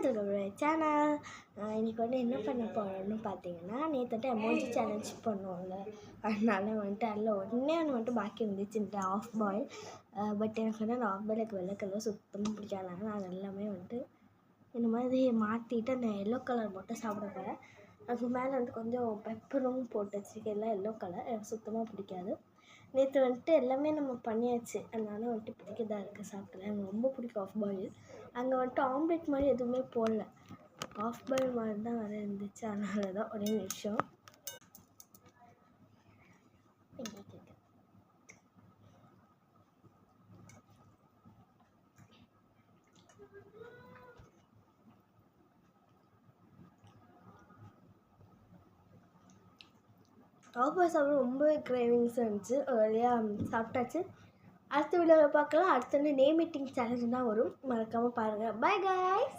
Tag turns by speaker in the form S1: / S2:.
S1: வந்துருக்க சேனல். இன்றைக்கி வந்து என்ன பண்ண போகிறோன்னு பார்த்தீங்கன்னா, நேற்று எமோஜி சேலஞ்ச் பண்ணுவாங்க. அதனால வந்துட்டு அதில் ஒன்று வந்துட்டு பாக்கி இருந்துச்சு, இந்த ஆஃப் பாயில். பட் எனக்கு வந்து அந்த ஆஃப் பாயில் எனக்கு வெள்ளை கலர் சுத்தமாக பிடிக்காதனால நான் அது எல்லாமே வந்துட்டு இந்த மாதிரி மாற்றிட்டு அந்த எல்லோ கலர் மட்டும் சாப்பிட போகிறேன். அதுக்கு மேலே வந்துட்டு கொஞ்சம் பெப்பரும் போட்டு வச்சுருக்கேன். எல்லாம் எல்லோ கலர் எனக்கு சுத்தமாக பிடிக்காது. நேற்று வந்துட்டு எல்லாமே நம்ம பண்ணியாச்சு, அதனால வந்துட்டு இப்போதைக்கு இதாக இருக்குது சாப்பிட்டேன். எனக்கு ரொம்ப பிடிக்கும் ஆஃப் பாயில். அங்கே வந்துட்டு ஆம்லேட் மாதிரி எதுவுமே போடல, ஆஃப் பாயில் மாதிரி தான் வர இருந்துச்சு. அதனால தான் ஒரே நிமிஷம். ஆஃப் பாயில் சாப்பிட ரொம்பவே கிரேவிங்ஸ் இருந்துச்சு. ஒரு வழியாக சாப்பிட்டாச்சு. அடுத்த வீடியோவில் பார்க்கலாம். அடுத்த நேம் மீட்டிங் சேலஞ்ச் தான் வரும், மறக்காமல் பாருங்கள். By guys.